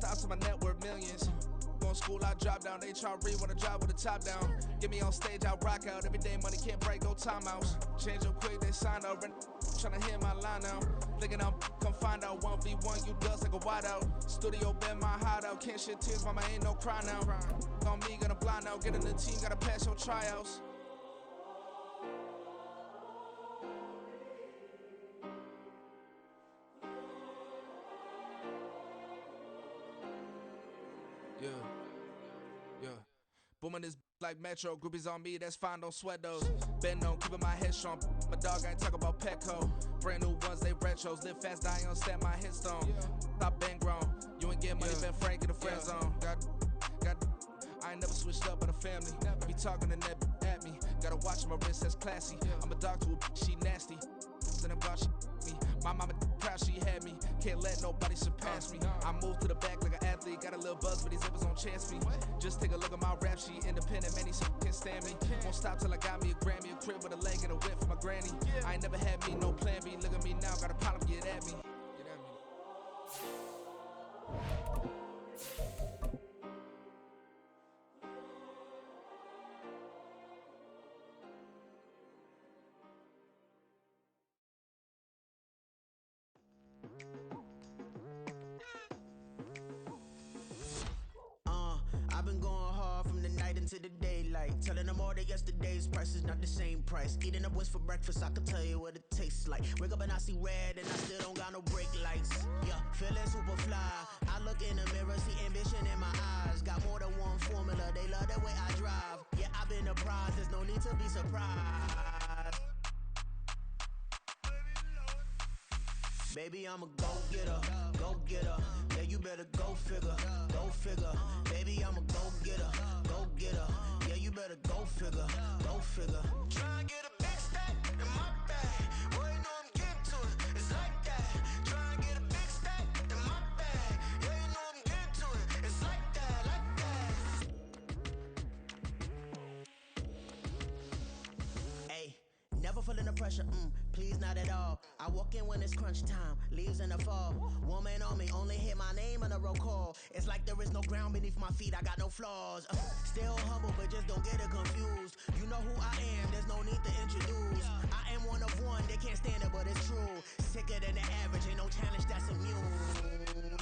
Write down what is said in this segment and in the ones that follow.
thoughts of my net worth millions. Going school, I drop down. They try to read when I drop with the top down. Get me on stage, I rock out. Every day money can't break, no timeouts. Change up quick, they sign up. Tryna hear my line now. Thinking I'm come find out 1v1, you dust like a wide out. Studio been my hideout. Can't shed tears, mama ain't no cry now. On me, gonna blind out. Get in the team, gotta pass your tryouts. Yeah. Booming this like Metro, groupies on me, that's fine, don't sweat those. Been on, keeping my head strong. My dog ain't talk about Petco. Brand new ones, they retros. Live fast, die on set my headstone. Stop been grown. You ain't get money, been Frank in the friend zone. Got. I ain't never switched up on the family. Be talking to that at me. Gotta watch my wrist, that's classy. I'm a dog to a she nasty. And I'm glad she me. My mama proud she had me. Can't let nobody surpass me. I moved to the back like an athlete. Got a little buzz, but these zippers don't chance me. Just take a look at my rap sheet. Independent, man, these can't stand me. Won't stop till I got me a Grammy. A crib with a leg and a whip for my granny. I ain't never had me, no plan B. Look at me now, got a problem, get at me. I've been going hard from the night into the daylight. Telling them all that yesterday's price is not the same price. Eating up wings for breakfast, I can tell you what it tastes like. Wake up and I see red and I still don't got no brake lights. Yeah, feeling super fly. I look in the mirror, see ambition in my eyes. Got more than one formula, they love the way I drive. Yeah, I've been a prize, there's no need to be surprised. Baby, I'm a go-getter, go-getter. Yeah, you better go figure, go figure. Baby, I'm a go-getter, go-getter. Yeah, you better go figure, go figure. Try and get a big stack in my bag. Boy, you know I'm getting to it, it's like that. Try and get a big stack in my bag. Yeah, you know I'm getting to it, it's like that, like that. Hey, never feeling the pressure, please not at all. I walk in when it's crunch time, leaves in the fall. Woman on me, only hit my name on a roll call. It's like there is no ground beneath my feet, I got no flaws. Still humble, but just don't get it confused. You know who I am, there's no need to introduce. I am one of one, they can't stand it, but it's true. Sicker than the average, ain't no challenge that's immune.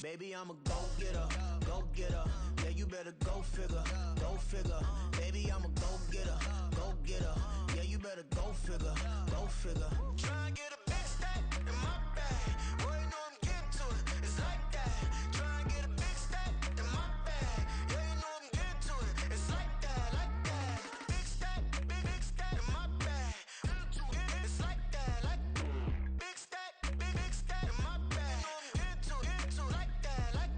Baby, I'm a go-getter, go-getter. Yeah, you better go figure, go figure. Baby, I'm a go-getter, go-getter. Yeah, you better go figure, go figure. Try and get a big stack in my bag. Boy, you know I'm getting to it, it's like that. Try and get a big stack in my bag. Yeah, you know I'm getting to it, it's like that, like that. Big stack, big stack in my bag. It's like that, like big stack, big stack in my bag. You know I'm getting to it, like that, like.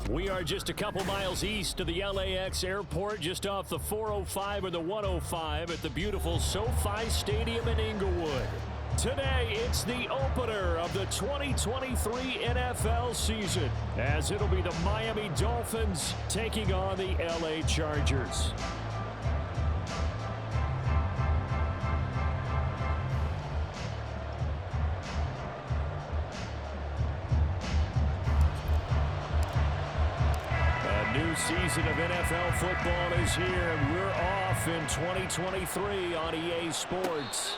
We are just a couple miles east of the LAX airport, just off the 405 or the 105 at the beautiful SoFi Stadium in Inglewood. Today, it's the opener of the 2023 NFL season, as it'll be the Miami Dolphins taking on the LA Chargers. Season of NFL football is here, and we're off in 2023 on EA Sports.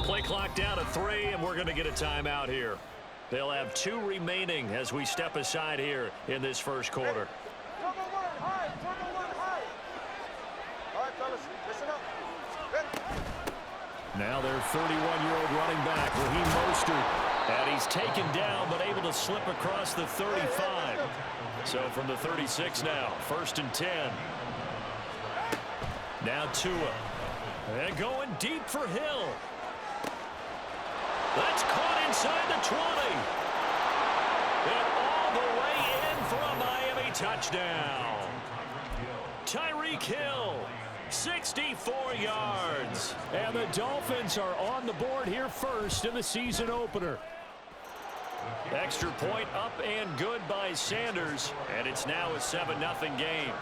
Play clock down to 3, and we're going to get a timeout here. They'll have 2 remaining as we step aside here in this first quarter. All right, fellas, listen up. Now their 31-year-old running back, Raheem Mostert, and he's taken down but able to slip across the 35. So from the 36 now, 1st and 10. Now Tua. And going deep for Hill. That's caught inside the 20. And all the way in for a Miami touchdown. Tyreek Hill, 64 yards. And the Dolphins are on the board here first in the season opener. Extra point up and good by Sanders. And it's now a 7-0 game.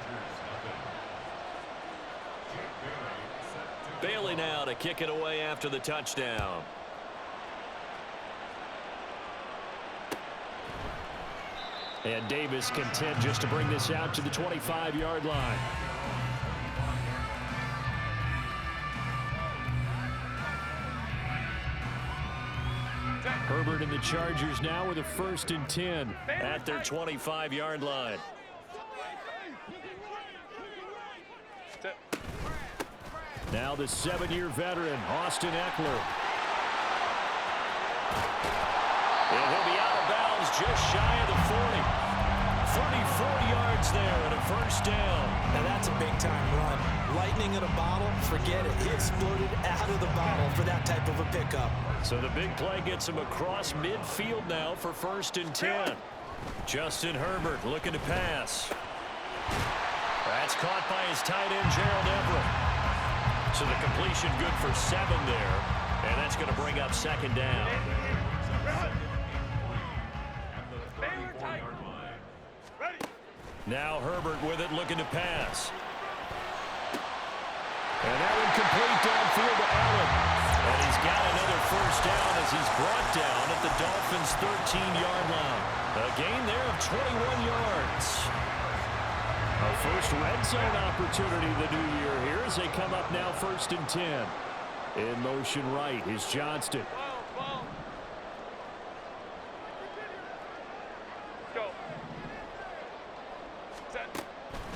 Bailey now to kick it away after the touchdown. And Davis content just to bring this out to the 25-yard line. Herbert and the Chargers now with a 1st and 10 at their 25-yard line. Now the 7-year veteran, Austin Eckler. And he'll be out of bounds just shy of the 40. 34 yards there and a 1st down. Now that's a big-time run. Lightning in a bottle, forget it. He exploded out of the bottle for that type of a pickup. So the big play gets him across midfield now for 1st and 10. Justin Herbert looking to pass. That's caught by his tight end, Gerald Everett. So the completion good for 7 there. And that's going to bring up 2nd down. Now Herbert with it, looking to pass. And that one complete downfield to Allen. And he's got another 1st down as he's brought down at the Dolphins' 13-yard line. A gain there of 21 yards. A first red zone opportunity the new year here as they come up now 1st and 10. In motion right is Johnston.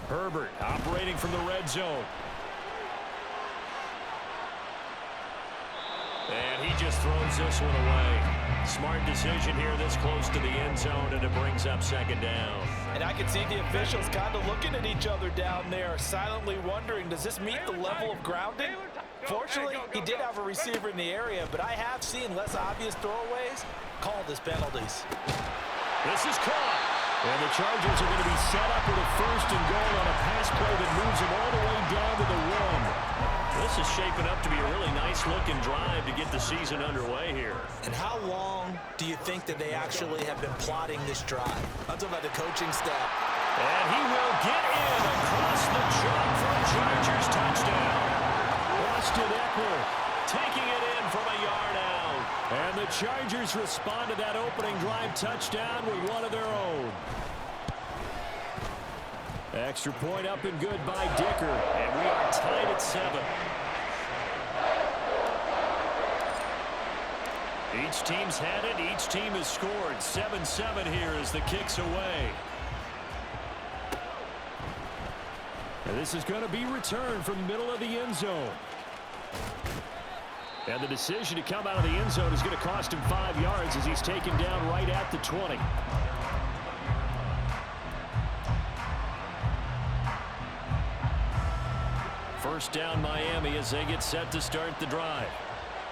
Herbert operating from the red zone. And he's got another 1st down at the Dolphins' 13-yard line. A gain there of 21 yards. A first red zone opportunity the new year here as they come up now 1st and 10. In motion right is Johnston. Herbert operating from the red zone. And he just throws this one away. Smart decision here this close to the end zone, and it brings up second down. And I can see the officials kind of looking at each other down there, silently wondering, does this meet the level of grounding? Fortunately, he did have a receiver in the area, but I have seen less obvious throwaways called as penalties. This is caught. And the Chargers are going to be set up with a first and goal on a pass play that moves them all the way down to the 1. This is shaping up to be a really nice-looking drive to get the season underway here. And how long do you think that they actually have been plotting this drive? I'm talking about the coaching staff. And he will get in across the jump for a Chargers touchdown. Austin Eckler taking it in from a yard out. And the Chargers respond to that opening drive touchdown with one of their own. Extra point up and good by Dicker. And we are tied at 7. Each team's had it. Each team has scored. 7-7 here as the kick's away. And this is going to be returned from the middle of the end zone. And the decision to come out of the end zone is going to cost him 5 yards as he's taken down right at the 20. First down Miami as they get set to start the drive.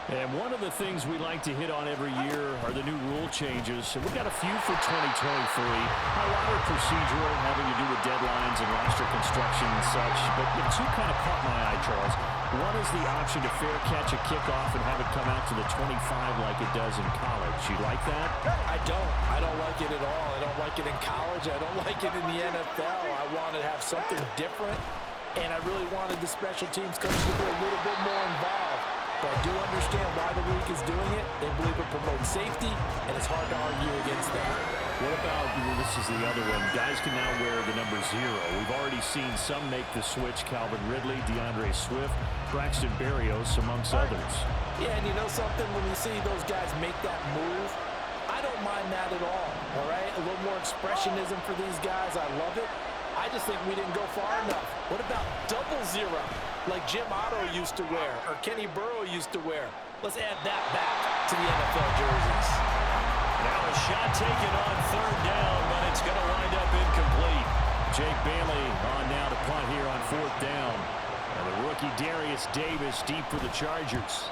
And one of the things we like to hit on every year are the new rule changes. And we've got a few for 2023. A lot are procedural, having to do with deadlines and roster construction and such. But the two kind of caught my eye, Charles. One is the option to fair catch a kickoff and have it come out to the 25 like it does in college. You like that? I don't. I don't like it at all. I don't like it in college. I don't like it in the NFL. I want to have something different. And I really wanted the special teams coach to be a little bit more involved. But I do understand why the league is doing it. They believe it promotes safety, and it's hard to argue against that. What about, this is the other one, guys can now wear the number 0. We've already seen some make the switch, Calvin Ridley, DeAndre Swift, Braxton Berrios, amongst others. Yeah, and you know something, when we see those guys make that move, I don't mind that at all right? A little more expressionism for these guys. I love it. I just think we didn't go far enough. What about 00, like Jim Otto used to wear or Kenny Burrow used to wear? Let's add that back to the NFL jerseys. Now a shot taken on third down, but it's going to wind up incomplete. Jake Bailey on now to punt here on fourth down. And the rookie Darius Davis deep for the Chargers.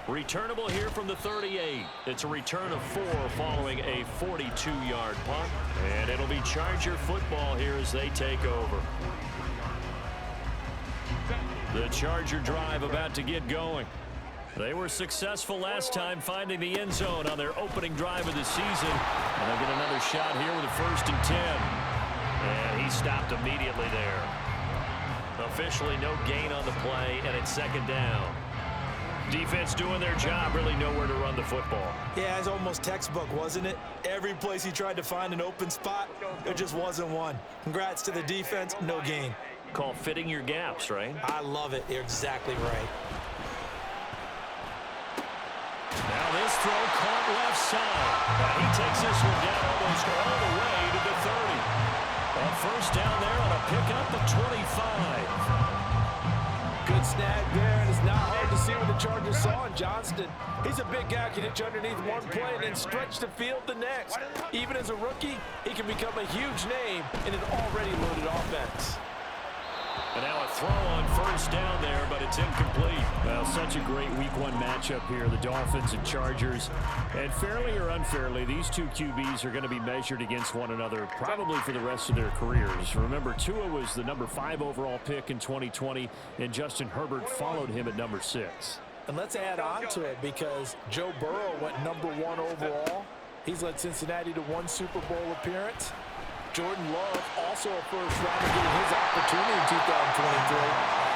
Returnable here from the 38. It's a return of 4 following a 42-yard punt. And it'll be Charger football here as they take over. The Charger drive about to get going. They were successful last time finding the end zone on their opening drive of the season. And they'll get another shot here with a 1st and 10. And he stopped immediately there. Officially no gain on the play, and it's 2nd down. Defense doing their job, really nowhere to run the football. Yeah, it's almost textbook, wasn't it? Every place he tried to find an open spot, there just wasn't one. Congrats to the defense, no gain. Call fitting your gaps, right? I love it. You're exactly right. Now this throw caught left side. He takes this one down almost all the way to the 30. A first down there on a pickup of 25. Good snag there, and it's not hard to see what the Chargers saw in Johnston. He's a big guy, can hitch underneath one play and then stretch the field the next. Even as a rookie, he can become a huge name in an already loaded offense. And now a throw on first down there, but it's incomplete. Well, such a great week 1 matchup here, the Dolphins and Chargers. And fairly or unfairly, these two QBs are going to be measured against one another probably for the rest of their careers. Remember, Tua was the number 5 overall pick in 2020, and Justin Herbert followed him at number 6. And let's add on to it because Joe Burrow went number 1 overall. He's led Cincinnati to 1 Super Bowl appearance. Jordan Love also a first rounder getting his opportunity in 2023.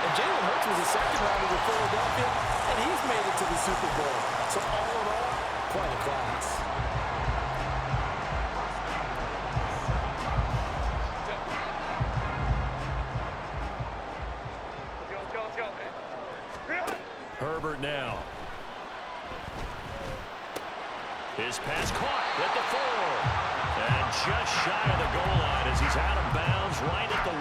And Jalen Hurts was a second rounder with Philadelphia, and he's made it to the Super Bowl. So all in all, quite a class. Herbert now. His pass caught at the 4. And just shy of the goal line as he's out of bounds right at the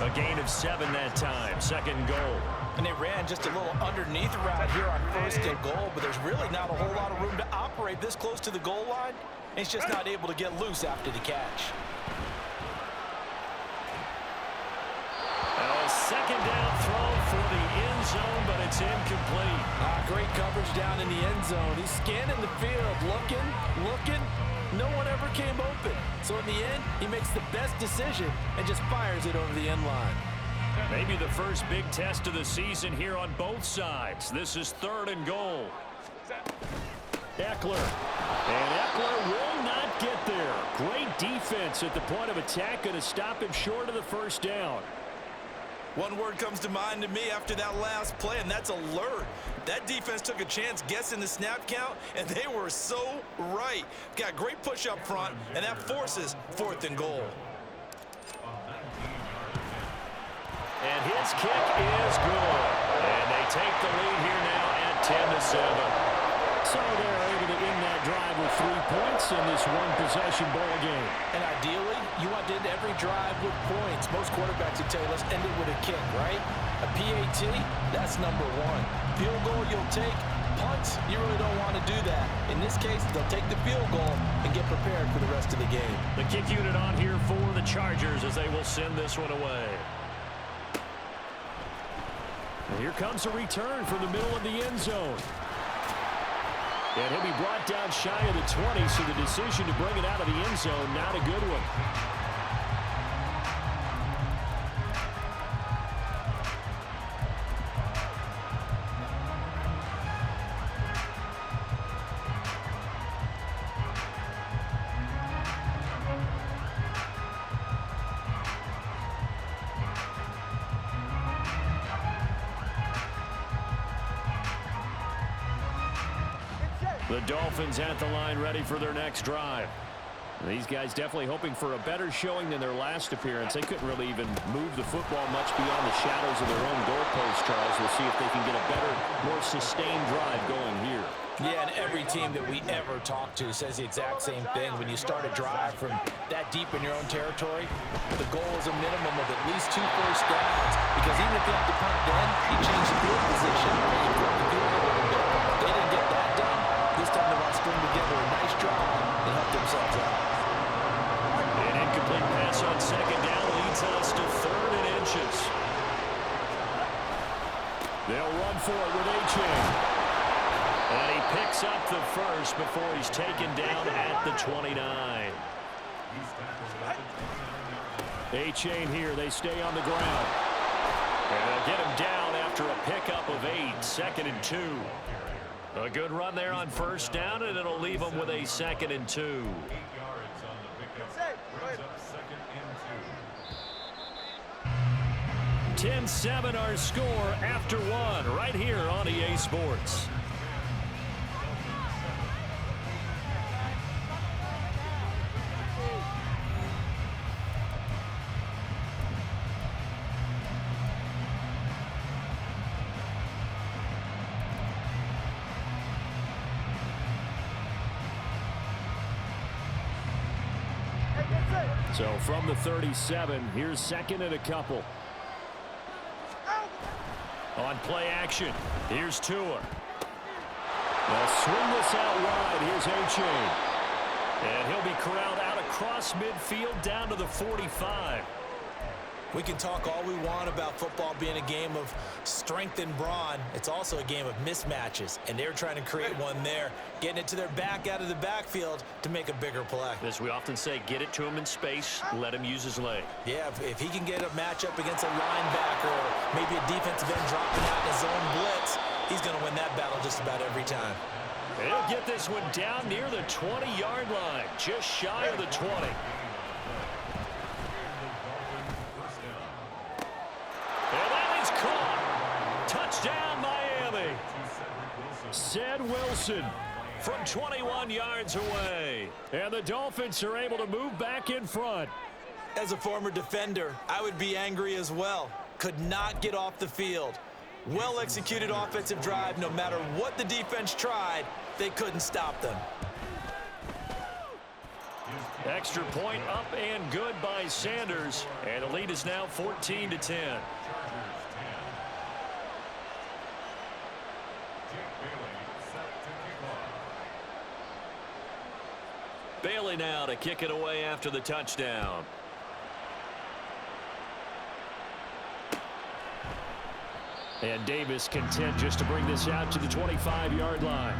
1. gain of 7 that time. Second and goal. And they ran just a little underneath route here on first and goal, but there's really not a whole lot of room to operate this close to the goal line. He's just not able to get loose after the catch. A second down throw for the end zone, but it's incomplete. Great coverage down in the end zone. He's scanning the field, looking. No one ever came open. So in the end, he makes the best decision and just fires it over the end line. Maybe the first big test of the season here on both sides. This is third and goal. Eckler. And Eckler will not get there. Great defense at the point of attack, going to stop him short of the first down. One word comes to mind to me after that last play, and that's alert. That defense took a chance guessing the snap count, and they were so right. Got great push up front, and that forces fourth and goal. And his kick is good. And they take the lead here now at 10-7. So they're able to end that drive with 3 points in this one-possession ball game. And ideally, you want to end every drive with points. Most quarterbacks would tell you, let's end it with a kick, right? A PAT, that's number 1. Field goal you'll take. Punts, you really don't want to do that. In this case, they'll take the field goal and get prepared for the rest of the game. The kick unit on here for the Chargers as they will send this one away. And here comes a return from the middle of the end zone. And he'll be brought down shy of the 20, so the decision to bring it out of the end zone, not a good one. The Dolphins at the line ready for their next drive. These guys definitely hoping for a better showing than their last appearance. They couldn't really even move the football much beyond the shadows of their own doorpost, Charles. We'll see if they can get a better, more sustained drive going here. Yeah, and every team that we ever talk to says the exact same thing. When you start a drive from that deep in your own territory, the goal is a minimum of at least 2 first downs. Because even if you have to punt then, you change the field position and you put the field a little bit. They didn't get that done. This time they want to string together a nice drive and help themselves out. An incomplete pass on second down leads us to 3rd and inches. They'll run for it with Xtreme. And he picks up the first before he's taken down at the 29. Xtreme here, they stay on the ground. And they'll get him down after a pickup of 8, 2nd and 2. A good run there on first down, and it'll leave them with a 2nd and 2. 10-7 our score after 1 right here on EA Sports. So from the 37, here's 2nd and a couple. On play action, here's Tua. They'll swing this out wide. Here's Xtreme. And he'll be corralled out across midfield down to the 45. We can talk all we want about football being a game of strength and brawn. It's also a game of mismatches, and they're trying to create one there, getting it to their back out of the backfield to make a bigger play. As we often say, get it to him in space, let him use his leg. Yeah, if he can get a matchup against a linebacker or maybe a defensive end dropping out in a zone blitz, he's going to win that battle just about every time. And he'll get this one down near the 20-yard line, just shy of the 20. Touchdown, Miami. Ced Wilson from 21 yards away. And the Dolphins are able to move back in front. As a former defender, I would be angry as well. Could not get off the field. Well-executed offensive drive. No matter what the defense tried, they couldn't stop them. Extra point up and good by Sanders. And the lead is now 14-10. Bailey now to kick it away after the touchdown. And Davis content just to bring this out to the 25-yard line.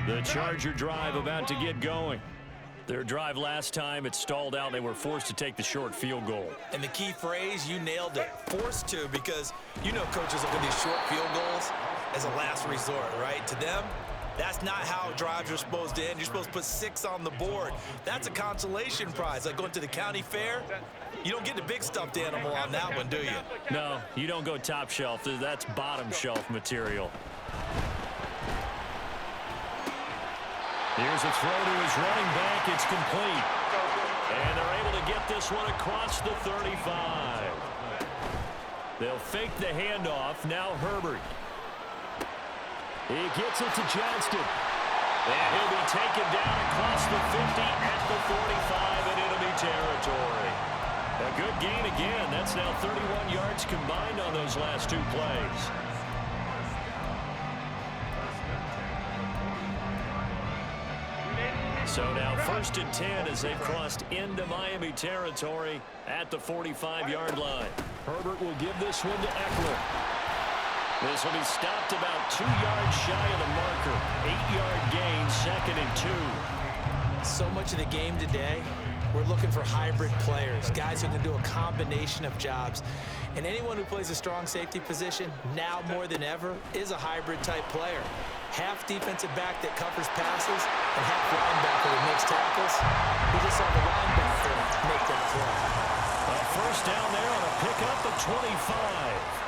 The Charger drive about to get going. Their drive last time, it stalled out. They were forced to take the short field goal. And the key phrase, you nailed it, forced to, because you know coaches look at these short field goals as a last resort, right? To them, that's not how drives are supposed to end. You're supposed to put 6 on the board. That's a consolation prize, like going to the county fair. You don't get the big stuffed animal on that one, do you? No, you don't go top shelf. That's bottom shelf material. Here's a throw to his running back. It's complete. And they're able to get this one across the 35. They'll fake the handoff. Now Herbert. He gets it to Johnston. And he'll be taken down across the 50 at the 45 and enemy territory. A good gain again. That's now 31 yards combined on those last 2 plays. So now 1st and 10 as they've crossed into Miami territory at the 45-yard line. Herbert will give this one to Eckler. This will be stopped about 2 yards shy of the marker. 8-yard gain, 2nd and 2. So much of the game today, we're looking for hybrid players, guys who can do a combination of jobs. And anyone who plays a strong safety position, now more than ever, is a hybrid-type player. Half defensive back that covers passes and half linebacker that makes tackles. We just saw the linebacker make that play. A first down there on a pickup of 25.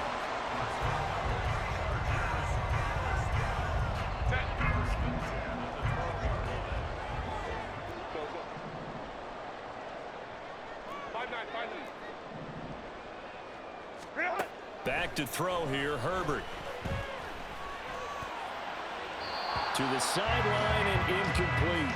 Back to throw here, Herbert. To the sideline and incomplete.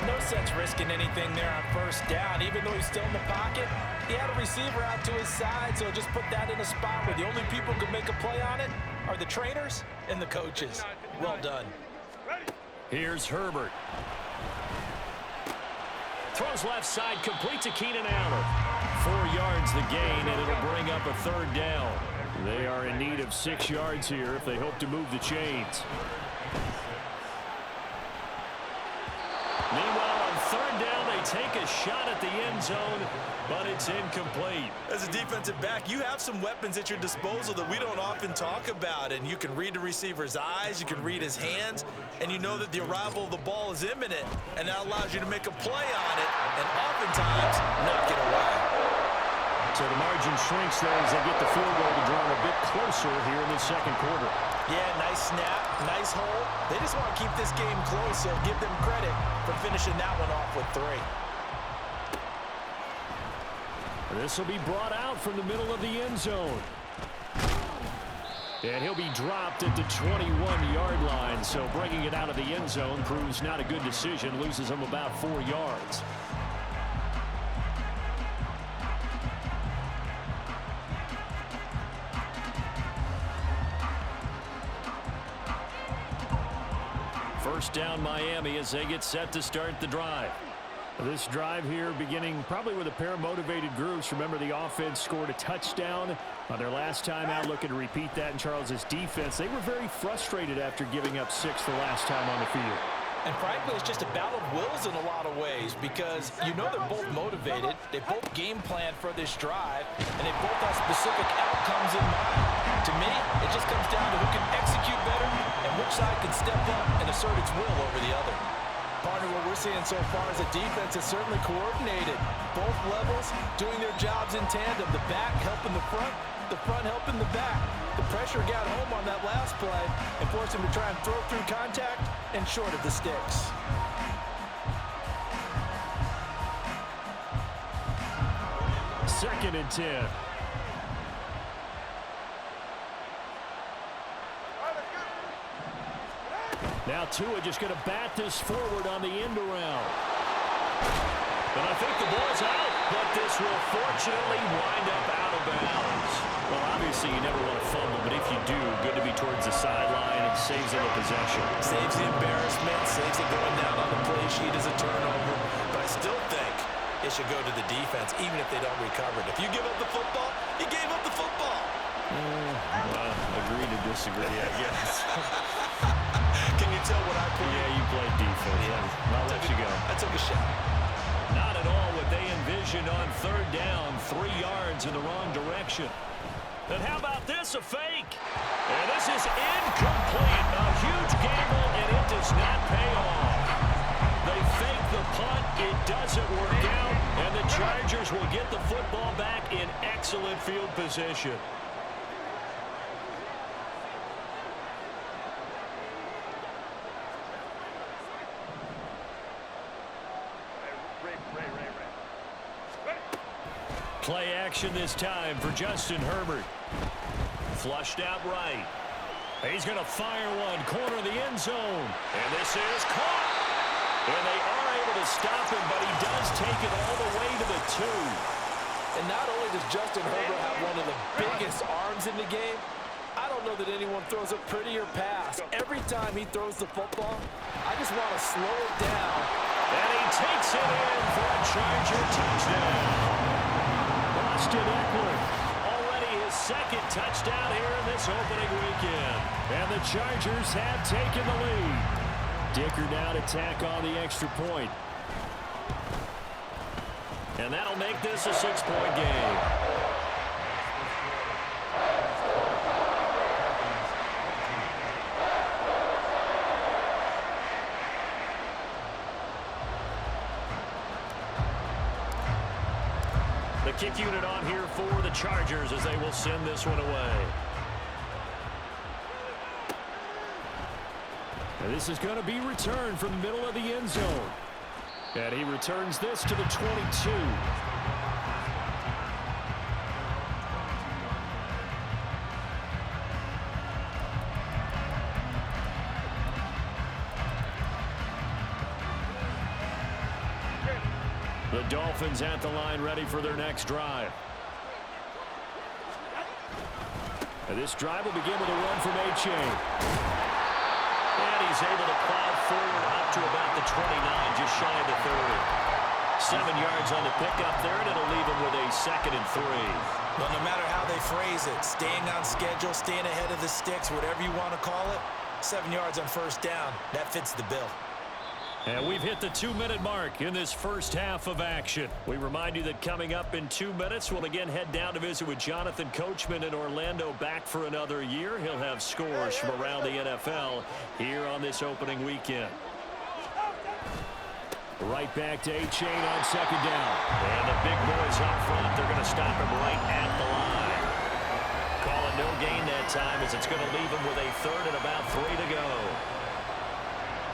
No sense risking anything there on first down. Even though he's still in the pocket, he had a receiver out to his side, so just put that in a spot where the only people who can make a play on it are the trainers and the coaches. Well done. Here's Herbert. Throws left side, complete to Keenan Allen. 4 yards the gain, and it'll bring up a 3rd down. They are in need of 6 yards here if they hope to move the chains. Meanwhile, on 3rd down, they take a shot at the end zone, but it's incomplete. As a defensive back, you have some weapons at your disposal that we don't often talk about, and you can read the receiver's eyes, you can read his hands, and you know that the arrival of the ball is imminent, and that allows you to make a play on it, and oftentimes knock it away. So the margin shrinks there as they get the field goal to draw a bit closer here in the 2nd quarter. Yeah, nice snap, nice hole. They just want to keep this game close, so give them credit for finishing that one off with 3. This will be brought out from the middle of the end zone. And he'll be dropped at the 21-yard line, so bringing it out of the end zone proves not a good decision, loses him about 4 yards. First down Miami as they get set to start the drive. This drive here beginning probably with a pair of motivated groups. Remember, the offense scored a touchdown on their last time out, looking to repeat that in Charles's defense. They were very frustrated after giving up 6 the last time on the field. And frankly, it's just a battle of wills in a lot of ways because you know they're both motivated, they both game plan for this drive, and they both have specific outcomes in mind. To me, it just comes down to who can execute better and which side can step up and assert its will over the other. Partner, what we're seeing so far is a defense that's certainly coordinated. Both levels doing their jobs in tandem. The back helping the front helping the back. The pressure got home on that last play and forced him to try and throw through contact and short of the sticks. 2nd and 10. Now Tua just going to bat this forward on the end around. And I think the ball's out, but this will fortunately wind up out of bounds. Well, obviously you never want to fumble, but if you do, good to be towards the sideline. It saves them a possession. Saves the embarrassment, saves it going down on the play sheet as a turnover. But I still think it should go to the defense, even if they don't recover it. If you give up the football, you gave up the football. Well, agree to disagree, I guess. Can you tell what I played? Yeah, you played defense. Yeah. I'll let you go. I took a shot. Not at all what they envisioned on 3rd down. 3 yards in the wrong direction. And how about this, a fake? And this is incomplete. A huge gamble, and it does not pay off. They fake the punt. It doesn't work out, and the Chargers will get the football back in excellent field position. Play action this time for Justin Herbert. Flushed out right. He's going to fire one, corner of the end zone. And this is caught. And they are able to stop him, but he does take it all the way to the 2. And not only does Justin Herbert have one of the biggest arms in the game, I don't know that anyone throws a prettier pass. Every time he throws the football, I just want to slow it down. And he takes it in for a Charger touchdown. Austin Eckler, already his 2nd touchdown here in this opening weekend. And the Chargers have taken the lead. Dicker now to tack on the extra point. And that'll make this a 6-point game. The kick unit on here for the Chargers as they will send this one away. And this is going to be returned from the middle of the end zone. And he returns this to the 22. The Dolphins at the line ready for their next drive. And this drive will begin with a run from A-Chain. And he's able to plow forward up to about the 29, just shy of the 30. 7 yards on the pickup there, and it'll leave him with a 2nd and 3. Well, no matter how they phrase it, staying on schedule, staying ahead of the sticks, whatever you want to call it, 7 yards on 1st down, that fits the bill. And we've hit the 2-minute mark in this first half of action. We remind you that coming up in 2 minutes, we'll again head down to visit with Jonathan Coachman in Orlando, back for another year. He'll have scores from around the NFL here on this opening weekend. Right back to A-Chain on 2nd down. And the big boys up front, they're going to stop him right at the line. Calling no gain that time as it's going to leave him with a 3rd and about 3 to go.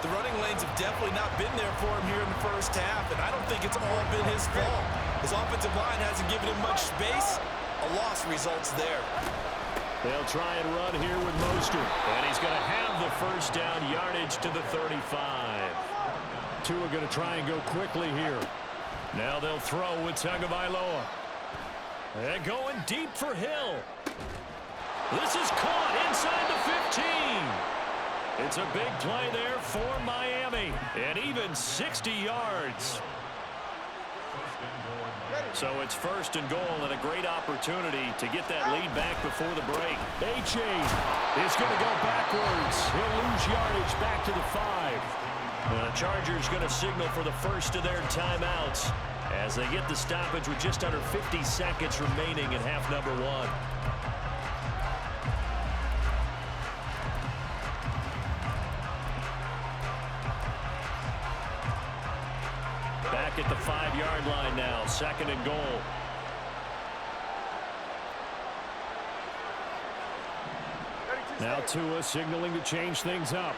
The running lanes have definitely not been there for him here in the first half, and I don't think it's all been his fault. His offensive line hasn't given him much space. A loss results there. They'll try and run here with Mostert, and he's going to have the 1st down, yardage to the 35. Tua going to try and go quickly here. Now they'll throw with Tagovailoa. And going deep for Hill. This is caught inside the 15. It's a big play there for Miami, and even 60 yards. So it's 1st and goal, and a great opportunity to get that lead back before the break. A-Chain is going to go backwards. He'll lose yardage back to the 5. And the Chargers going to signal for the first of their timeouts as they get the stoppage with just under 50 seconds remaining in half number 1. Back at the 5-yard line now, 2nd and goal. Now Tua signaling to change things up.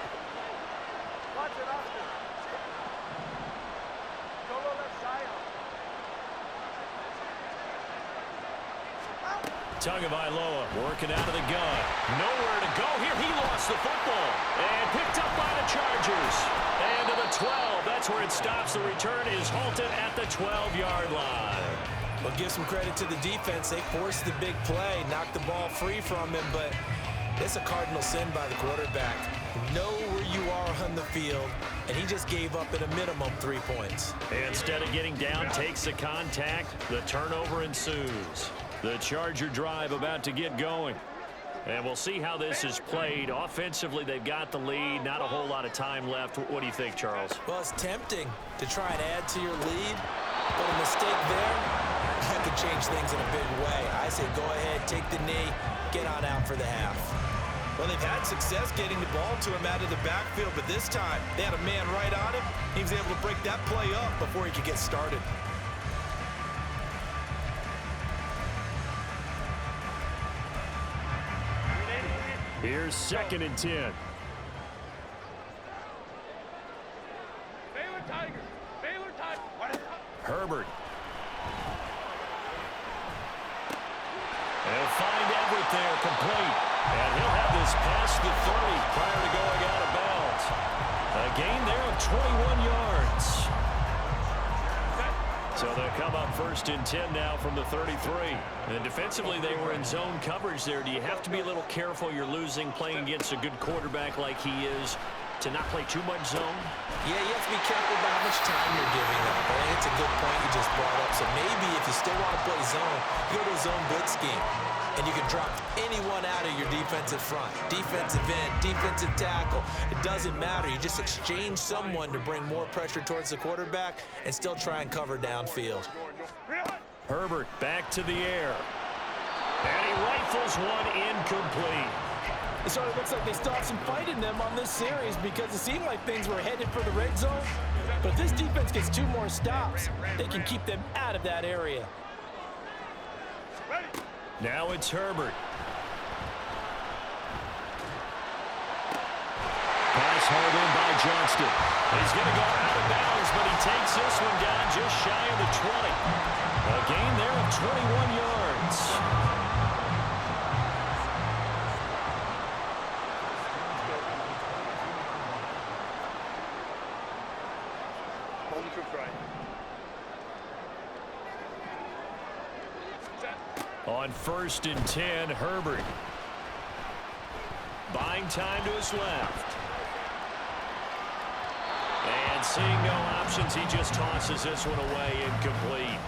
Tagovailoa working out of the gun. Nowhere to go here. He lost the football. And picked up by the Chargers. And to the 12. That's where it stops. The return is halted at the 12-yard line. Well, give some credit to the defense. They forced the big play, knocked the ball free from him, but it's a cardinal sin by the quarterback. Know where you are on the field, and he just gave up at a minimum 3 points. Instead of getting down, takes the contact. The turnover ensues. The Charger drive about to get going. And we'll see how this is played. Offensively, they've got the lead. Not a whole lot of time left. What do you think, Charles? Well, it's tempting to try and add to your lead, but a mistake there, that could change things in a big way. I say go ahead, take the knee, get on out for the half. Well, they've had success getting the ball to him out of the backfield, but this time they had a man right on him. He was able to break that play up before he could get started. Here's 2nd and 10. Baylor Tigers. Baylor Tigers. Herbert. They'll find Everett there, complete. And he'll have this past the 30 prior to going out of bounds. A gain there of 21 yards. So they'll come up 1st and 10 now from the 33. And defensively, they were in zone coverage there. Do you have to be a little careful? You're losing playing against a good quarterback like he is to not play too much zone? Yeah, you have to be careful about how much time you're giving up. I think it's a good point you just brought up. So maybe if you still want to play zone, go to a zone blitz scheme. And you can drop anyone out of your defensive front. Defensive end, defensive tackle. It doesn't matter. You just exchange someone to bring more pressure towards the quarterback and still try and cover downfield. Herbert back to the air. And he rifles one incomplete. It sort of looks like they still have some fight in them on this series because it seemed like things were headed for the red zone. But if this defense gets 2 more stops, they can keep them out of that area. Now it's Herbert. Pass hauled in by Johnston. He's going to go out of bounds, but he takes this one down just shy of the 20. A gain there of 21 yards. On 1st and 10, Herbert. Buying time to his left. And seeing no options, he just tosses this one away, incomplete.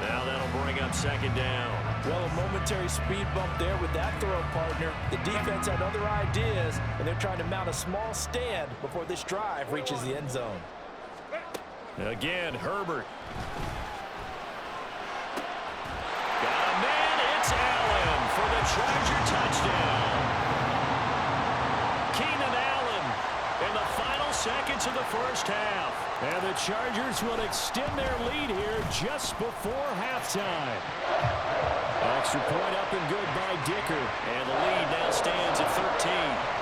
Now that'll bring up 2nd down. Well, a momentary speed bump there with that throw, partner. The defense had other ideas, and they're trying to mount a small stand before this drive reaches the end zone. Again, Herbert. Got a man, it's Allen for the Charger touchdown. Keenan Allen in the final seconds of the first half. And the Chargers will extend their lead here just before halftime. Extra point up and good by Dicker. And the lead now stands at 13.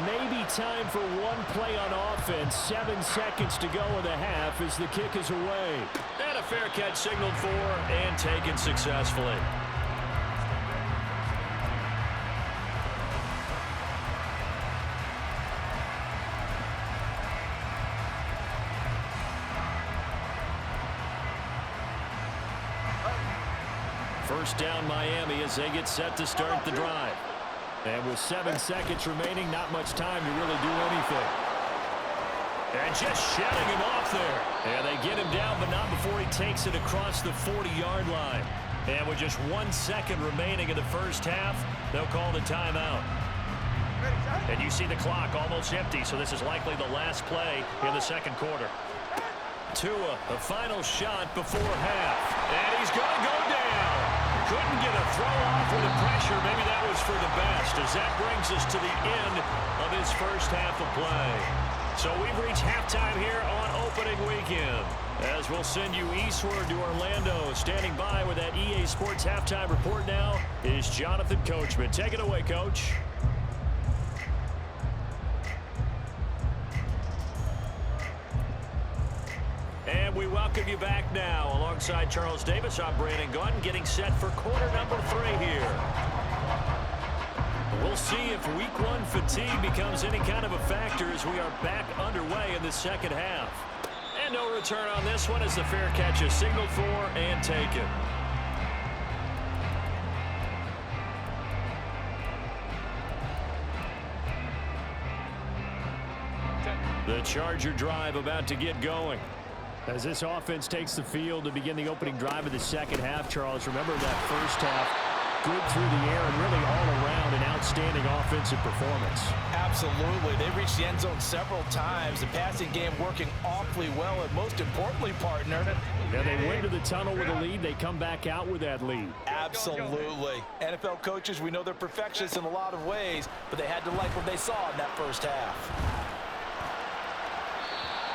Maybe time for one play on offense. 7 seconds to go in the half as the kick is away. And a fair catch signaled for and taken successfully. First down Miami as they get set to start the drive. And with 7 seconds remaining, not much time to really do anything. And just shutting him off there. And they get him down, but not before he takes it across the 40-yard line. And with just 1 second remaining in the first half, they'll call the timeout. And you see the clock almost empty, so this is likely the last play in the second quarter. Tua, a final shot before half. And he's going to go down. Couldn't get a throw off with the pressure. Maybe that was for the best, as that brings us to the end of his first half of play. So we've reached halftime here on opening weekend. As we'll send you eastward to Orlando. Standing by with that EA Sports halftime report now is Jonathan Coachman. Take it away, Coach. And we welcome welcome you back now. Alongside Charles Davis, I'm Brandon Gautin, getting set for quarter number 3 here. We'll see if week 1 fatigue becomes any kind of a factor as we are back underway in the second half. And no return on this one as the fair catch is signaled for and taken. The Charger drive about to get going. As this offense takes the field to begin the opening drive of the second half, Charles, remember that first half, good through the air and really all around an outstanding offensive performance. Absolutely. They reached the end zone several times. The passing game working awfully well, and most importantly, partner. Yeah, they went to the tunnel with a lead. They come back out with that lead. Absolutely. NFL coaches, we know they're perfectionists in a lot of ways, but they had to like what they saw in that first half.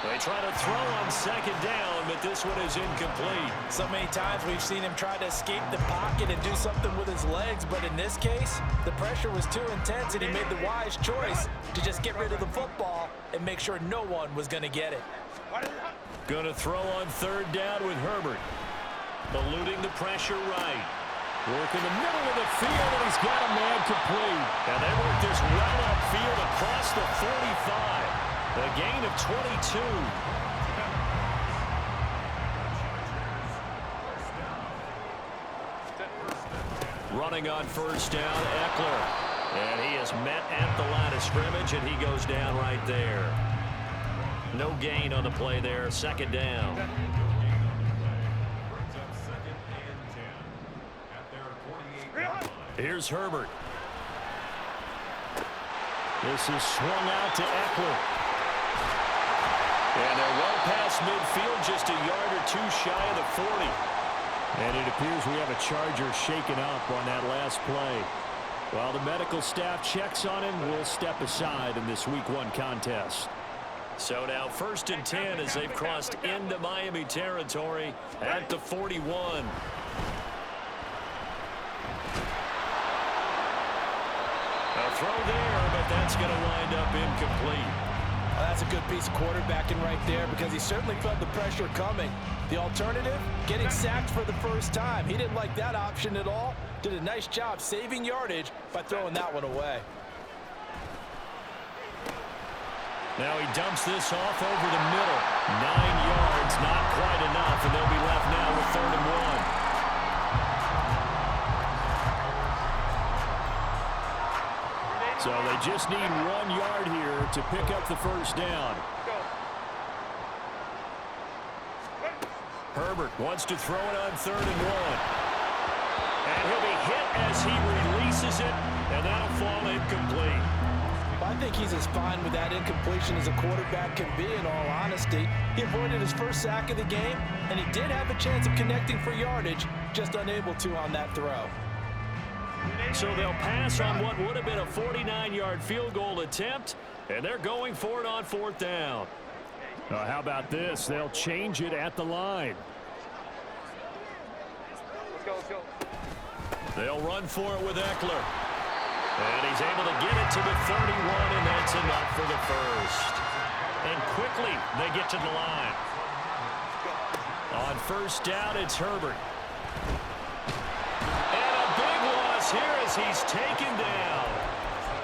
They try to throw on second down, but this one is incomplete. So many times we've seen him try to escape the pocket and do something with his legs, but in this case, the pressure was too intense, and he made the wise choice to just get rid of the football and make sure no one was going to get it. Going to throw on third down with Herbert. Eluding the pressure right. Work in the middle of the field, and he's got a man complete. And they work this well upfield across the 45. A gain of 22. Running on first down, Eckler. And he is met at the line of scrimmage, and he goes down right there. No gain on the play there, second down. Here's Herbert. This is swung out to Eckler. And they're well past midfield, just a yard or two shy of the 40. And it appears we have a Charger shaken up on that last play. While the medical staff checks on him, we'll step aside in this week 1 contest. So now 1st and 10 as they've crossed into Miami territory at the 41. A throw there, but that's going to wind up incomplete. Well, that's a good piece of quarterbacking right there because he certainly felt the pressure coming. The alternative, getting sacked for the first time. He didn't like that option at all. Did a nice job saving yardage by throwing that one away. Now he dumps this off over the middle. 9 yards, not quite enough, and they'll be left now with 3rd and 1. So they just need 1 yard here to pick up the first down. Herbert wants to throw it on 3rd and 1. And he'll be hit as he releases it, and that'll fall incomplete. Well, I think he's as fine with that incompletion as a quarterback can be, in all honesty. He avoided his first sack of the game, and he did have a chance of connecting for yardage, just unable to on that throw. So they'll pass on what would have been a 49-yard field goal attempt, and they're going for it on 4th down. How about this? They'll change it at the line. Let's go. They'll run for it with Eckler. And he's able to get it to the 31, and that's enough for the first. And quickly, they get to the line. On 1st down, it's Herbert. Here as he's taken down.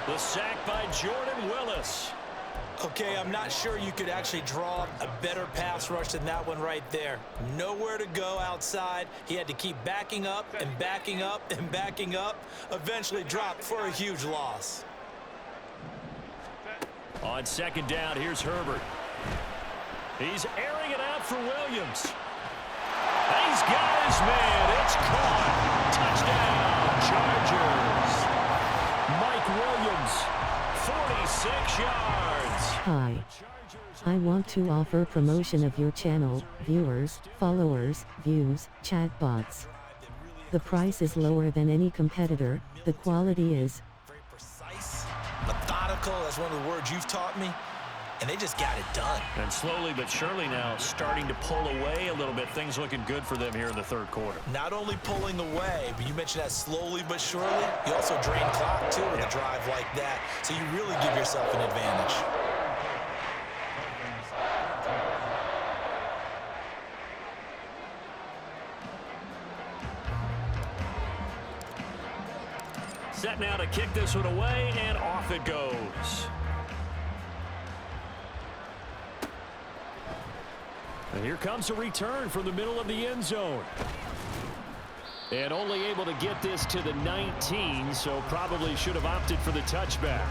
The sack by Jordan Willis. Okay, I'm not sure you could actually draw a better pass rush than that one right there. Nowhere to go outside. He had to keep backing up and backing up and backing up. Eventually dropped for a huge loss. On 2nd down, here's Herbert. He's airing it out for Williams. And he's got his man. It's caught. Touchdown. Chargers. Mike Williams, 46 yards. Hi. I want to offer promotion of your channel, viewers, followers, views, chat bots. The price is lower than any competitor, the quality is Very precise, methodical, that's one of the words you've taught me. And they just got it done. And slowly but surely now starting to pull away a little bit. Things looking good for them here in the 3rd quarter. Not only pulling away, but you mentioned that slowly but surely. You also drain clock, too, with a drive like that. So you really give yourself an advantage. Set now to kick this one away, and off it goes. And here comes a return from the middle of the end zone. And only able to get this to the 19, so probably should have opted for the touchback.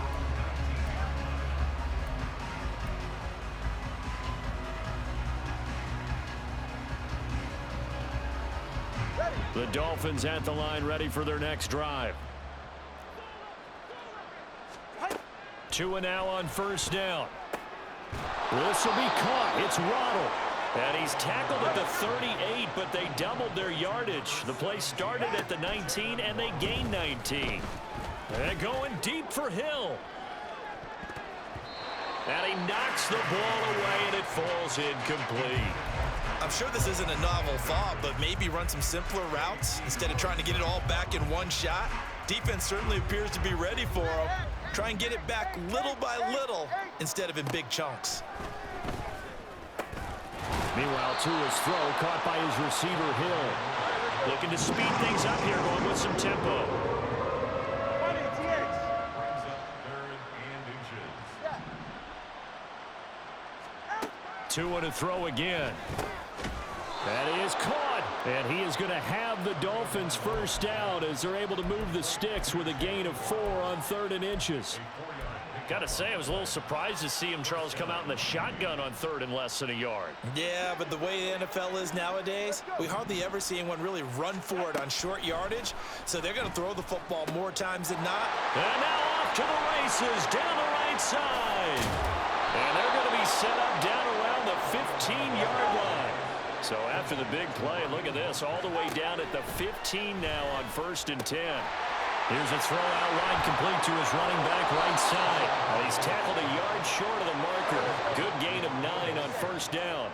The Dolphins at the line, ready for their next drive. Tua now on first down. This will be caught. It's Waddle. And he's tackled at the 38, but they doubled their yardage. The play started at the 19, and they gained 19. And going deep for Hill. And he knocks the ball away, and it falls incomplete. I'm sure this isn't a novel thought, but maybe run some simpler routes instead of trying to get it all back in one shot. Defense certainly appears to be ready for him. Try and get it back little by little instead of in big chunks. Meanwhile, Tua's throw caught by his receiver, Hill. Looking to speed things up here, going with some tempo. Tua to throw again. That is caught, and he is going to have the Dolphins first down as they're able to move the sticks with a gain of 4 on 3rd and inches. Got to say, I was a little surprised to see him, Charles, come out in the shotgun on 3rd and less than a yard. Yeah, but the way the NFL is nowadays, we hardly ever see anyone really run for it on short yardage, so they're going to throw the football more times than not. And now off to the races down the right side. And they're going to be set up down around the 15-yard line. So after the big play, look at this, all the way down at the 15 now on 1st and 10. Here's a throw out wide, complete to his running back right side. And he's tackled a yard short of the marker. Good gain of 9 on 1st down.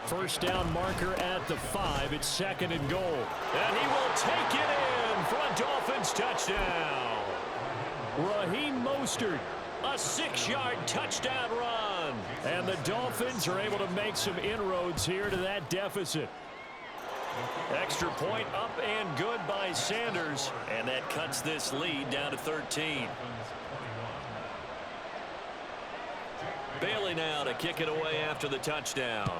First down marker at the 5. It's 2nd and goal. And he will take it in for a Dolphins touchdown. Raheem Mostert, a 6-yard touchdown run. And the Dolphins are able to make some inroads here to that deficit. Extra point up and good by Sanders, and that cuts this lead down to 13. Bailey now to kick it away after the touchdown.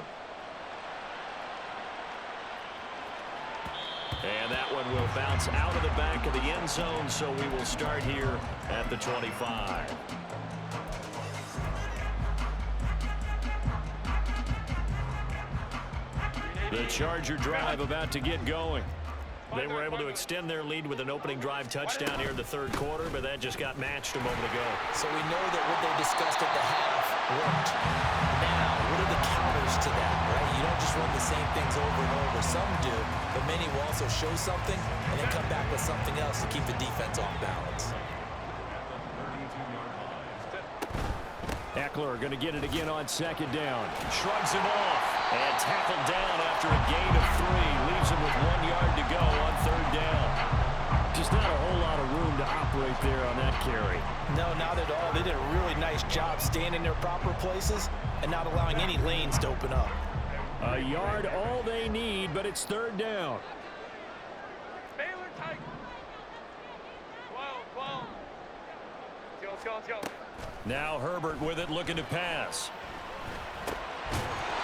And that one will bounce out of the back of the end zone, so we will start here at the 25. The Charger drive about to get going. They were able to extend their lead with an opening drive touchdown here in the 3rd quarter, but that just got matched a moment ago. So we know that what they discussed at the half worked. Now, what are the counters to that, right? You don't just run the same things over and over. Some do, but many will also show something and then come back with something else to keep the defense off balance. Eckler going to get it again on 2nd down. Shrugs him off and tackled down after a gain of 3. Leaves him with 1 yard to go on 3rd down. Just not a whole lot of room to operate there on that carry. No, not at all. They did a really nice job staying in their proper places and not allowing any lanes to open up. A yard all they need, but it's 3rd down. Baylor tight. 12. Let's go. Now Herbert with it, looking to pass.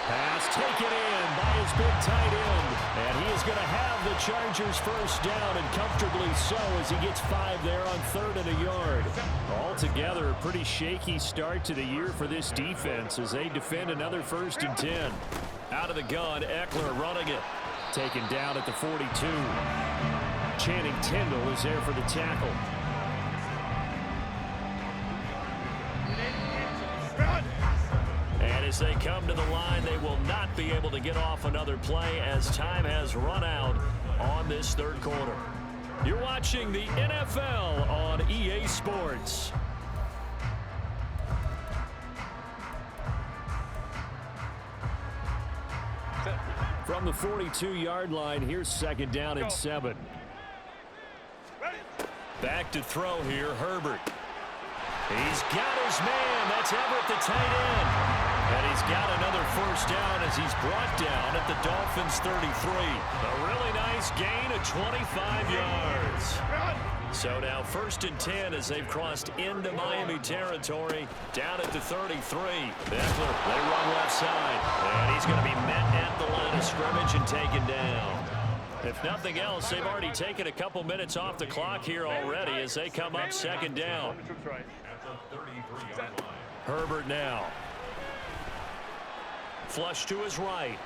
Pass taken in by his big tight end. And he is going to have the Chargers first down, and comfortably so, as he gets 5 there on 3rd and a yard. Altogether, a pretty shaky start to the year for this defense as they defend another 1st and 10. Out of the gun, Eckler running it. Taken down at the 42. Channing Tindall is there for the tackle. And as they come to the line, they will not be able to get off another play as time has run out on this 3rd quarter. You're watching the NFL on EA Sports. From the 42-yard line, here's 2nd down and 7. Back to throw here, Herbert. He's got his man. That's Everett, the tight end. And he's got another first down as he's brought down at the Dolphins' 33. A really nice gain of 25 yards. So now 1st and 10 as they've crossed into Miami territory, down at the 33. Eckler, they run left side. And he's going to be met at the line of scrimmage and taken down. If nothing else, they've already taken a couple minutes off the clock here already as they come up 2nd down. Herbert now. Flush to his right.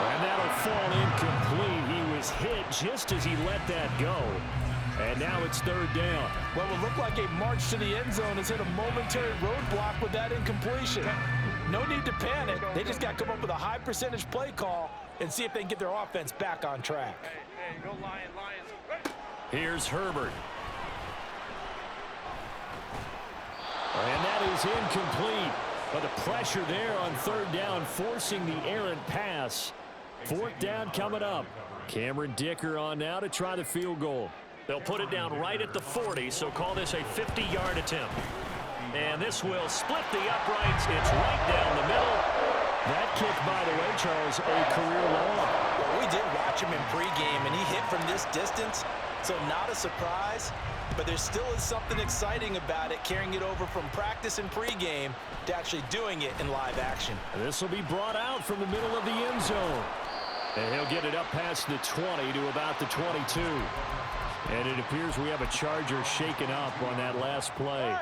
And that'll fall incomplete. He was hit just as he let that go. And now it's 3rd down. What would look like a march to the end zone has hit a momentary roadblock with that incompletion. No need to panic. They just got to come up with a high percentage play call and see if they can get their offense back on track. Hey, go Lions. Here's Herbert. And that is incomplete. But the pressure there on 3rd down, forcing the errant pass. 4th down coming up. Cameron Dicker on now to try the field goal. They'll put it down right at the 40, so call this a 50-yard attempt. And this will split the uprights. It's right down the middle. That kick, by the way, Charles, a career long. Well, we did watch him in pregame, and he hit from this distance, so not a surprise. But there still is something exciting about it, carrying it over from practice and pregame to actually doing it in live action. This will be brought out from the middle of the end zone. And he'll get it up past the 20 to about the 22. And it appears we have a Charger shaken up on that last play.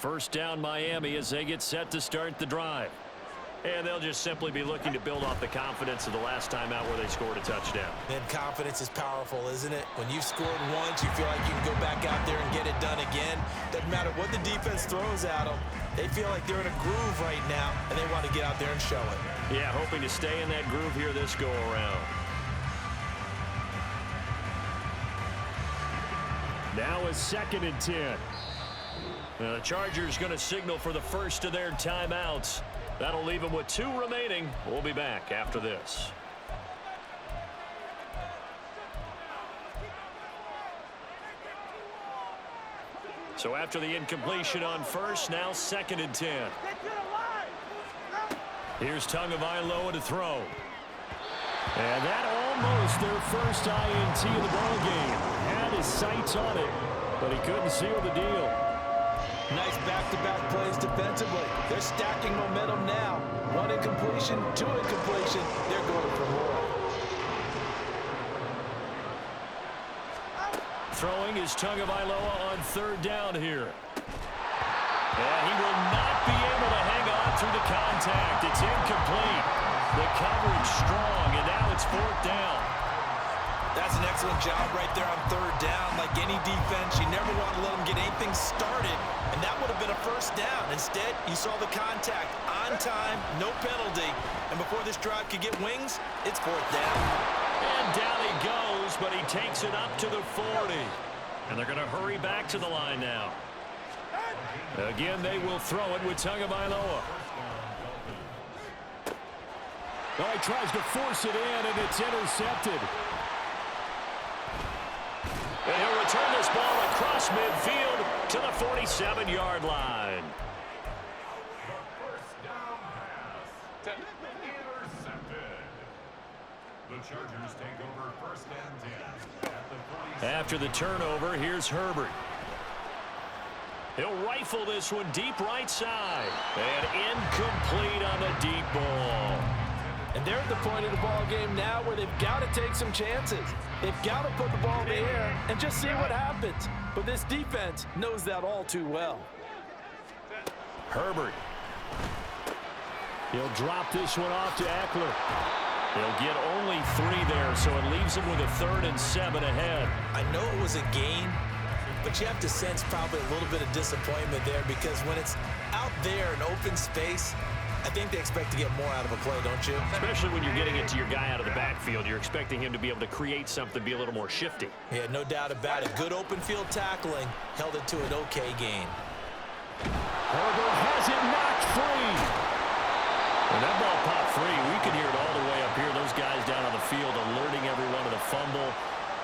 1st down Miami as they get set to start the drive. And they'll just simply be looking to build off the confidence of the last time out where they scored a touchdown. And confidence is powerful, isn't it? When you've scored once, you feel like you can go back out there and get it done again. Doesn't matter what the defense throws at them. They feel like they're in a groove right now, and they want to get out there and show it. Yeah, hoping to stay in that groove here this go-around. Now is 2nd and 10. The Chargers going to signal for the first of their timeouts. That'll leave them with 2 remaining. We'll be back after this. So after the incompletion on 1st, now 2nd and 10. Here's Tagovailoa to throw. And that almost their first INT of the ball game. Had his sights on it, but he couldn't seal the deal. Nice back-to-back plays defensively. They're stacking momentum now. 1 incompletion, 2 incompletion. They're going for more. Throwing is Tagovailoa on 3rd down here. And he will not be able to hang on through the contact. It's incomplete. The coverage strong, and now it's 4th down. That's an excellent job right there on 3rd down. Like any defense, you never want to let them get anything started, and that would have been a 1st down. Instead, you saw the contact on time, no penalty, and before this drive could get wings, it's 4th down. And down he goes, but he takes it up to the 40. And they're going to hurry back to the line now. Again, they will throw it with Tagovailoa. Oh, he tries to force it in, and it's intercepted. And he'll return this ball across midfield to the 47-yard line. The Chargers take over 1st and 10 at the 40. After the turnover, here's Herbert. He'll rifle this one deep right side. And incomplete on the deep ball. And they're at the point of the ball game now where they've got to take some chances. They've got to put the ball in the air and just see what happens. But this defense knows that all too well. Herbert. He'll drop this one off to Eckler. He'll get only 3 there, so it leaves him with a 3rd and 7 ahead. I know it was a gain, but you have to sense probably a little bit of disappointment there because when it's out there in open space, I think they expect to get more out of a play, don't you? Especially when you're getting it to your guy out of the backfield. You're expecting him to be able to create something, be a little more shifty. Yeah, no doubt about it. Good open field tackling held it to an okay gain. Herbert has it knocked free. And that ball popped free. We can hear it all the way up here. Those guys down on the field alerting everyone of the fumble.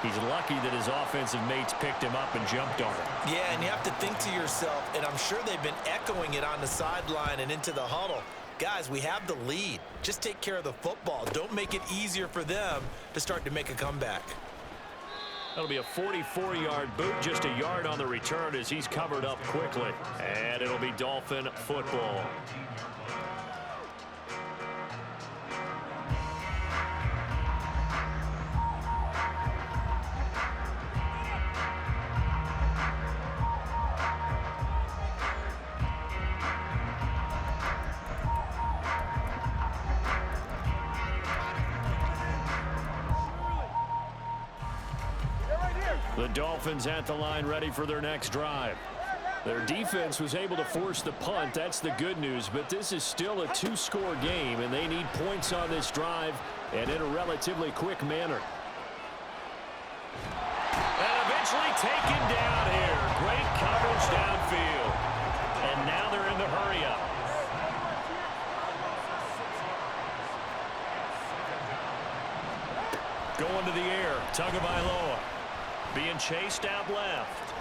He's lucky that his offensive mates picked him up and jumped on him. Yeah, and you have to think to yourself, and I'm sure they've been echoing it on the sideline and into the huddle. Guys, we have the lead. Just take care of the football. Don't make it easier for them to start to make a comeback. That'll be a 44-yard boot, just a yard on the return as he's covered up quickly. And it'll be Dolphin football. The Dolphins at the line ready for their next drive. Their defense was able to force the punt. That's the good news, but this is still a two-score game, and they need points on this drive and in a relatively quick manner. And eventually taken down here. Great coverage downfield. And now they're in the hurry-up. Going to the air. Tagovailoa. Being chased out left.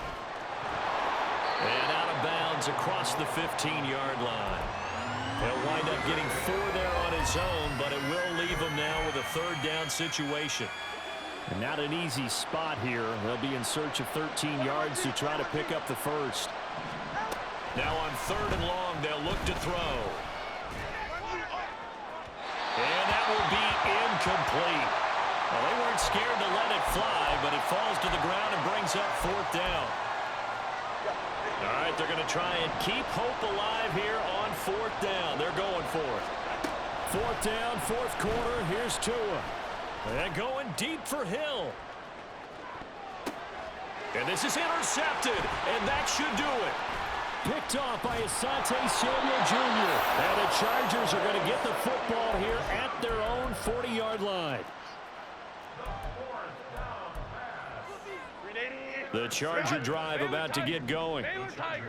And out of bounds across the 15-yard line. He'll wind up getting 4 there on his own, but it will leave him now with a third down situation. And not an easy spot here. They'll be in search of 13 yards to try to pick up the first. Now on 3rd and long, they'll look to throw. And that will be incomplete. Well, they weren't scared to let it fly, but it falls to the ground and brings up 4th down. All right, they're going to try and keep hope alive here on 4th down. They're going for it. 4th down, 4th quarter. Here's Tua. And going deep for Hill. And this is intercepted, and that should do it. Picked off by Asante Samuel Jr. And the Chargers are going to get the football here at their own 40-yard line. The Charger drive about to get going.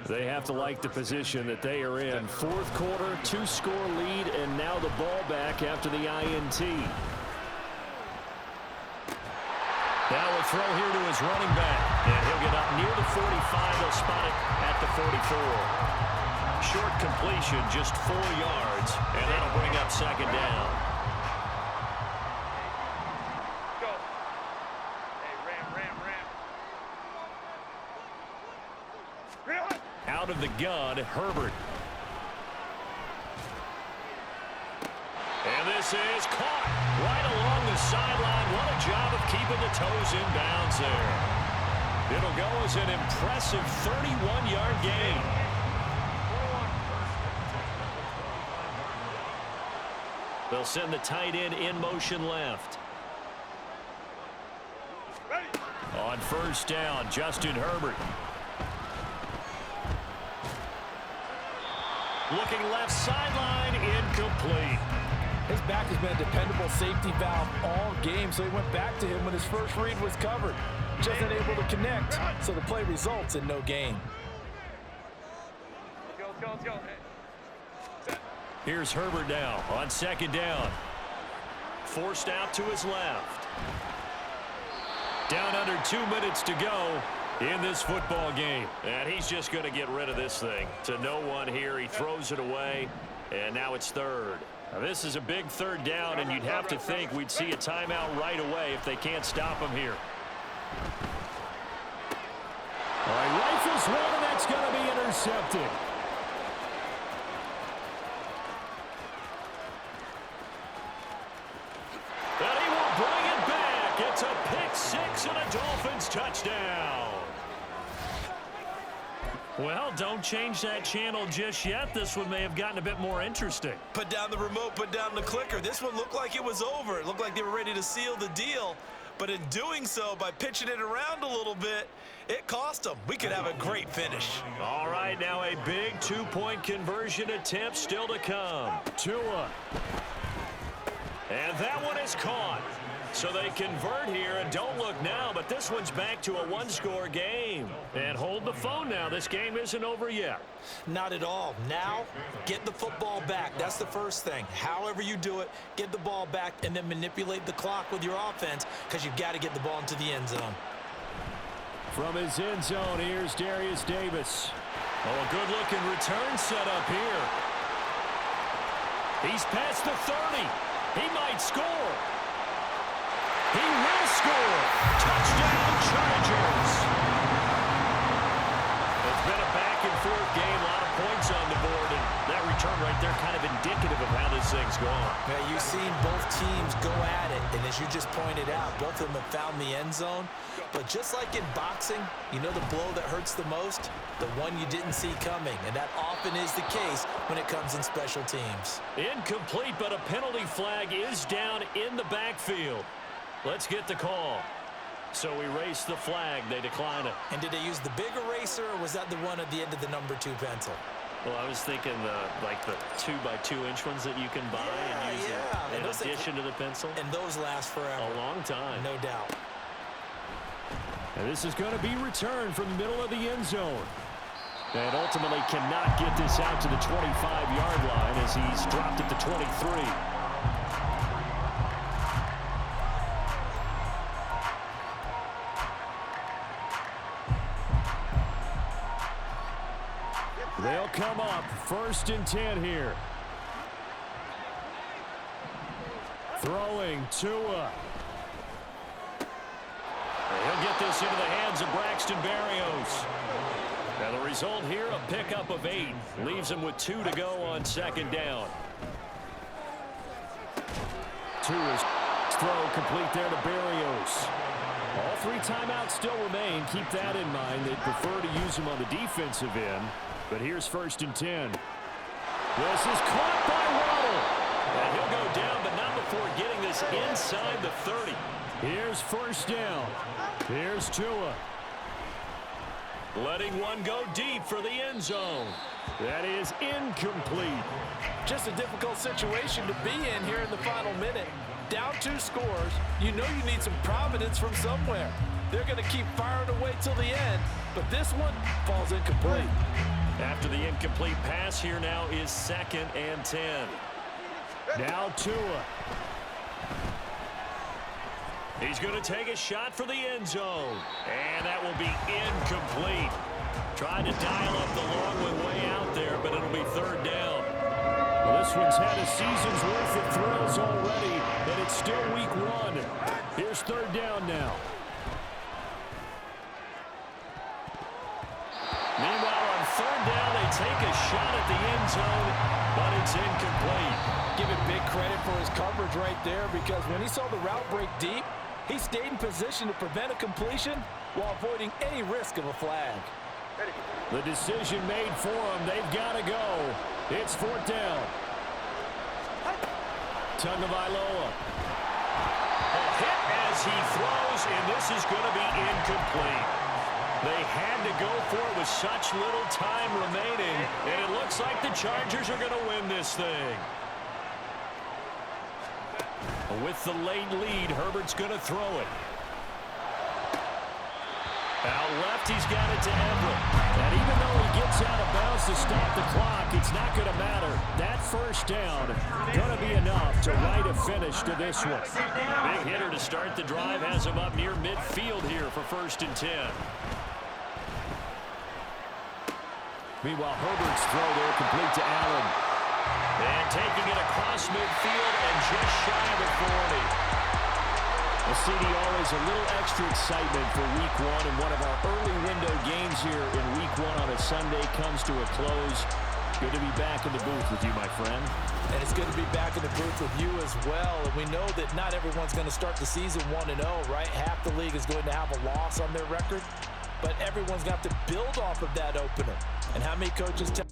They have to like the position that they are in. 4th quarter, 2-score lead, and now the ball back after the INT. Now a throw here to his running back. And he'll get up near the 45. They'll spot it at the 44. Short completion, just 4 yards, and that'll bring up 2nd down. Out of the gun, Herbert. And this is caught right along the sideline. What a job of keeping the toes in bounds there. It'll go as an impressive 31-yard gain. They'll send the tight end in motion left. On 1st down, Justin Herbert. Looking left sideline, incomplete. His back has been a dependable safety valve all game, so he went back to him when his first read was covered. Just unable to connect, so the play results in no gain. Let's go. Here's Herbert now on 2nd down. Forced out to his left. Down under 2 minutes to go in this football game. And he's just going to get rid of this thing. To no one here. He throws it away, and now it's 3rd. Now, this is a big 3rd down, and you'd have to think we'd see a timeout right away if they can't stop him here. All right, rifles one, and that's going to be intercepted. And he will bring it back. It's a pick 6 and a Dolphins touchdown. Well, don't change that channel just yet. This one may have gotten a bit more interesting. Put down the remote, put down the clicker. This one looked like it was over. It looked like they were ready to seal the deal. But in doing so, by pitching it around a little bit, it cost them. We could have a great finish. All right, now a big 2-point conversion attempt still to come. Tua. And that one is caught. So they convert here and don't look now, but this one's back to a one-score game. And hold the phone now. This game isn't over yet. Not at all. Now, get the football back. That's the first thing. However you do it, get the ball back and then manipulate the clock with your offense because you've got to get the ball into the end zone. From his end zone, here's Darius Davis. Oh, a good-looking return set up here. He's past the 30. He might score. He will score. Touchdown, Chargers. It's been a back-and-forth game, a lot of points on the board, and that return right there kind of indicative of how this thing's going. Yeah, you've seen both teams go at it, and as you just pointed out, both of them have found the end zone. But just like in boxing, you know the blow that hurts the most? The one you didn't see coming, and that often is the case when it comes in special teams. Incomplete, but a penalty flag is down in the backfield. Let's get the call. So erase the flag. They decline it. And did they use the big eraser, or was that the one at the end of the number 2 pencil? Well, I was thinking like the 2x2-inch ones that you can buy and use in addition to the pencil. And those last forever. A long time. No doubt. And this is going to be returned from the middle of the end zone. And ultimately cannot get this out to the 25-yard line as he's dropped at the 23. They'll come up 1st and 10 here. Throwing Tua. He'll get this into the hands of Braxton Berrios. And the result here, a pickup of 8. Leaves him with 2 to go on 2nd down. Tua's throw complete there to Berrios. All 3 timeouts still remain. Keep that in mind. They'd prefer to use him on the defensive end. But here's 1st and 10. This is caught by Waddle. And he'll go down, but not before getting this inside the 30. Here's 1st down. Here's Tua. Letting one go deep for the end zone. That is incomplete. Just a difficult situation to be in here in the final minute. Down 2 scores. You know you need some providence from somewhere. They're going to keep firing away till the end, but this one falls incomplete. After the incomplete pass, here now is 2nd and 10. Now Tua. He's going to take a shot for the end zone. And that will be incomplete. Trying to dial up the long one way out there, but it'll be 3rd down. Well, this one's had a season's worth of thrills already, and it's still week 1. Here's 3rd down now. Meanwhile, on 3rd down, they take a shot at the end zone, but it's incomplete. Give him big credit for his coverage right there, because when he saw the route break deep, he stayed in position to prevent a completion while avoiding any risk of a flag. The decision made for him. They've got to go. It's 4th down. Tagovailoa. A hit as he throws, and this is going to be incomplete. They had to go for it with such little time remaining, and it looks like the Chargers are going to win this thing. With the late lead, Herbert's going to throw it. Out left, he's got it to Everett. And even though he gets out of bounds to stop the clock, it's not going to matter. That 1st down going to be enough to write a finish to this one. Big hitter to start the drive, has him up near midfield here for 1st and 10. Meanwhile, Herbert's throw there complete to Allen. And taking it across midfield and just shy of the 40. The CD always a little extra excitement for week 1, and one of our early window games here in week 1 on a Sunday comes to a close. Good to be back in the booth with you, my friend. And it's good to be back in the booth with you as well. And we know that not everyone's going to start the season 1-0, right? Half the league is going to have a loss on their record, but everyone's going to have to build off of that opener. And how many coaches tell